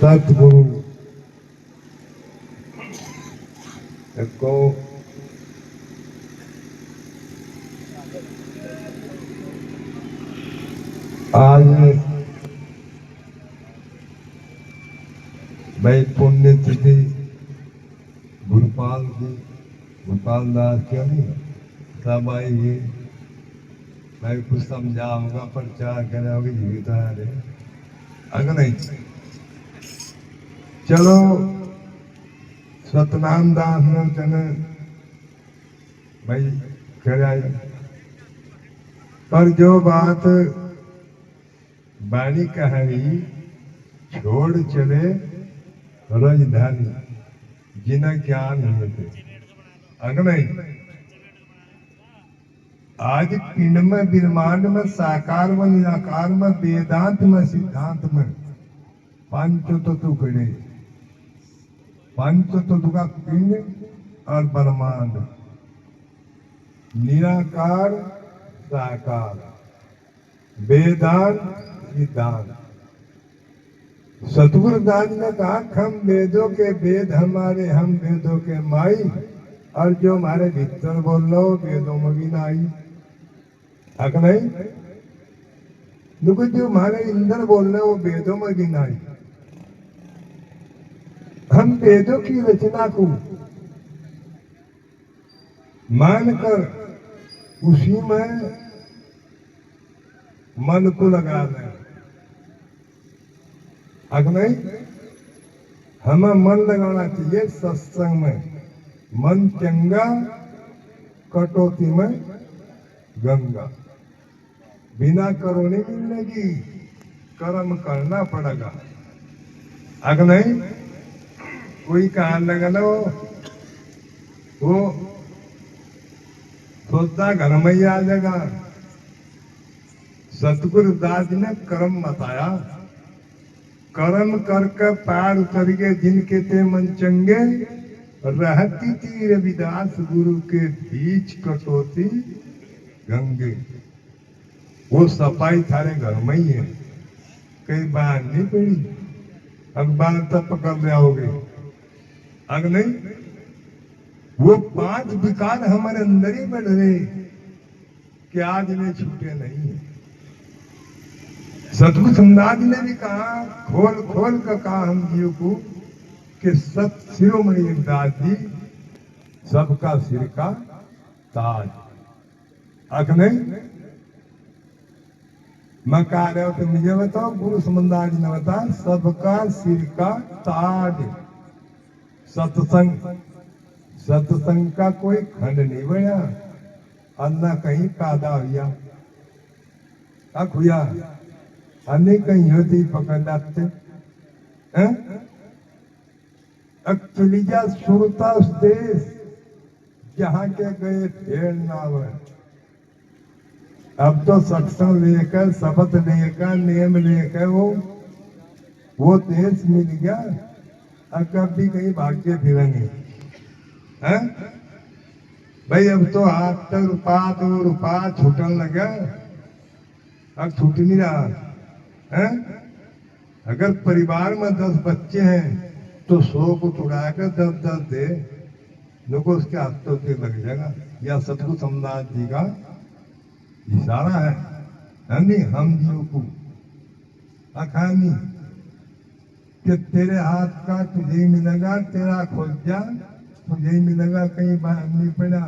सतगुरु को आज भाई पुण्यतिथि गुरुपाल जी, गोपाल दास क्यों नहीं सब आएगी। मैं कुछ समझाऊंगा, प्रचार करोगे जीवित है अगर नहीं। चलो सतनाम दास ने चने भाई कराई, पर जो बात बाणी कहानी छोड़ चले राजधानी जिन्हें ज्ञान हुए थे अगर नहीं। आज पिंड में ब्रह्मांड में साकार में निराकार में वेदांत में सिद्धांत में पंच तत्व खड़े, पंच तत्व का पिंड और ब्रह्मांड, निराकार साकार, वेदांत सिद्धांत। सतगुरु दास ने कहा हम वेदों के वेद हमारे, हम वेदों के माई, और जो हमारे भीतर बोल लो वेदों में भी नाई हक नहीं। देखो जो हमारे इंद्र बोल रहे वो वेदों में भी नाई। हम वेदों की रचना को मानकर उसी में मन को लगा रहे हैं हक नहीं। हमें मन लगाना चाहिए सत्संग में। मन चंगा कटौती में गंगा, बिना करो नहीं मिलेगी, कर्म करना पड़ेगा अगर नहीं। कोई कान लगा लो वो सोचता घर में ही आ जाएगा। सतगुरु दास जी ने कर्म बताया, कर्म करके पैर उतर गए जिनके ते मन चंगे, रहती थी रविदास गुरु के बीच कटौती गंगे। वो सफाई थारे घर में ही है, कई बार नहीं पड़ी। अखबार तब पकड़ ले आओगे अगर नहीं। वो 5 विकार हमारे अंदर ही बढ़ रहे कि आज में छूटे नहीं है। सतगुरु समदास ने भी कहा, खोल खोल कर कहा हम जीव को कि सत शिरोमणि दास जी सबका सिर का ताज अख नहीं। मैं कह रहा हूं तो मुझे बताओ, गुरु समदास जी ने बताया सबका सिर का ताज सत्संग। सत्संग का कोई खंड नहीं बना, अन्ना कहीं पैदा हुआ अख हुआ, अन्य कहीं होती पकड़ लाते चली जा सुरता उस देश जहां के गए फेर नाव। अब तो सत्संग लेकर शपथ लेकर नियम लेकर वो देश मिल गया। अब कभी कहीं भाग्य फिरेंगे भाई। अब तो हाथ तक रुपा छूटने लगा, अब छूट नहीं रहा अगर परिवार में 10 बच्चे हैं तो 100 को छुड़ाकर 10-10 दे, लोगों उसके हाथों से लग जाएगा। या सतगुरु समदास जी का इशारा है नहीं हम जीव को अखानी कि तेरे हाथ का तुझे ही मिलेगा, तेरा खोल जा तुझे ही मिलेगा, कहीं बाहर नहीं पड़ा।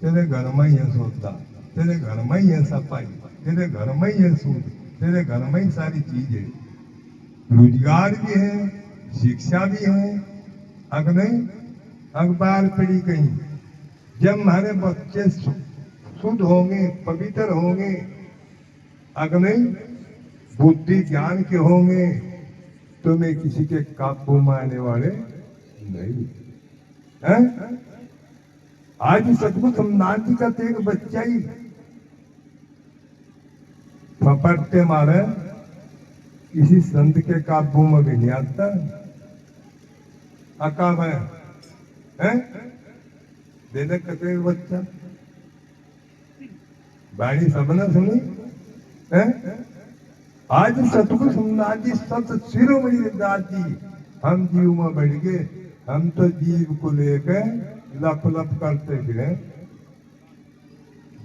तेरे घर में ही है सोता, तेरे घर में ही है सफाई, तेरे घर में ही है सूद, तेरे घर में ही सारी चीज है। रोजगार भी है, शिक्षा भी है अगर नहीं। अखबार पढ़ी कहीं जब हमारे बच्चे शुद्ध होंगे, पवित्र होंगे अगर नहीं, बुद्धि ज्ञान के होंगे, तो मैं किसी के काबू में आने वाले नहीं है। आज सतगुरु समदास जी का एक बच्चा ही फपटते मारे किसी संत के काबू में भी नहीं आता। अकाब है देने कते बच्चा बाणी सबने सुनी है। आज सतगुरु समनाथ जी सत शिरोमणि रविदास जी हम जीव में बढ़ गए। हम तो जीव को लेकर लप लप करते फिरे।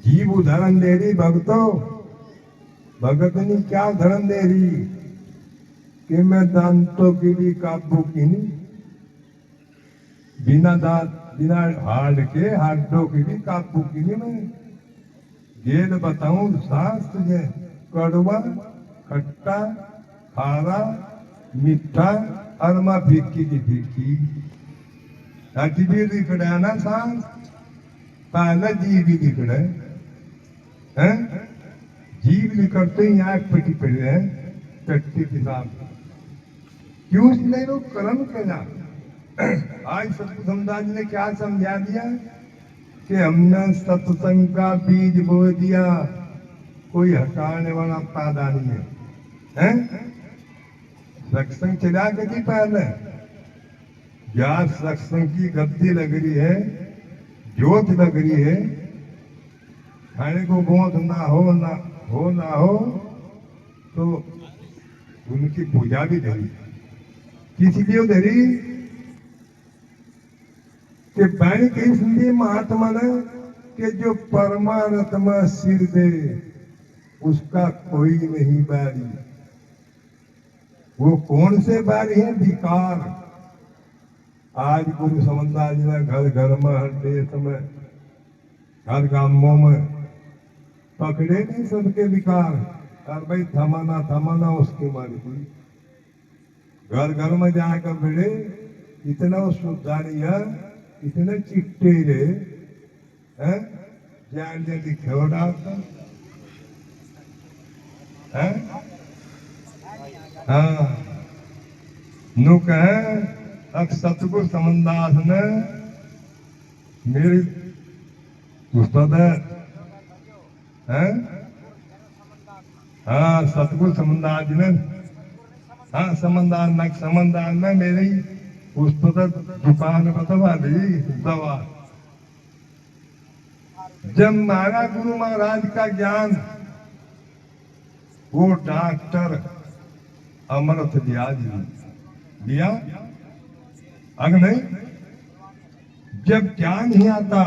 जीव उदाहरण दे रही भक्तों, भगतनी क्या उदाहरण दे रही कि मैं दांतों की भी काबू की नहीं, बिना दांत बिना हाड़ के हाथों की भी काबू की नहीं। मैं गेल बताऊं सांस तुझे, कड़वा खट्टा खारा मीठा और मां फीकी की फीकी। अति भी दिखड़ा ना सांस, पहला जीव भी दिखड़ा है। जीव निकलते ही आंख पटी पड़े हैं टट्टी के साथ। क्यों इसलिए लोग कर्म करना। आज सतगुरु समदास जी ने क्या समझा दिया कि हमने सत्संग का बीज बो दिया, कोई हटाने वाला पैदा नहीं है, हैं? सत्संग चला के नहीं पहले, या सत्संग की गद्दी लग रही है, जोत लग रही है, खाने को गोद ना हो तो उनकी पूजा भी धरी। किसी लिए धरी कि बैन के इसलिए महात्मा ने कि जो परमानंद में सिर दे उसका कोई नहीं बैरी। वो कौन से बैरी है? विकार। आज गुरु समझदार जी ने घर घर में हर देश में हर गांवों में पकड़े नहीं सबके विकार। और भाई थमाना उसकी मर्जी। घर घर में जाकर भिड़े, इतना सुधारी है, इतने चिट्टे रे हैं, जान जल्दी खेड़ा हैं। हाँ नु कहे अब सतगुरु समनदास ने मेरी पुस्तक है। हाँ सतगुरु समनदास जी ने, हाँ समनदास में मेरी पुस्तक दुकान बतवा दी दवा। जब महाराज गुरु महाराज का ज्ञान वो डॉक्टर अमृत दिया अगर नहीं, जब ज्ञान ही आता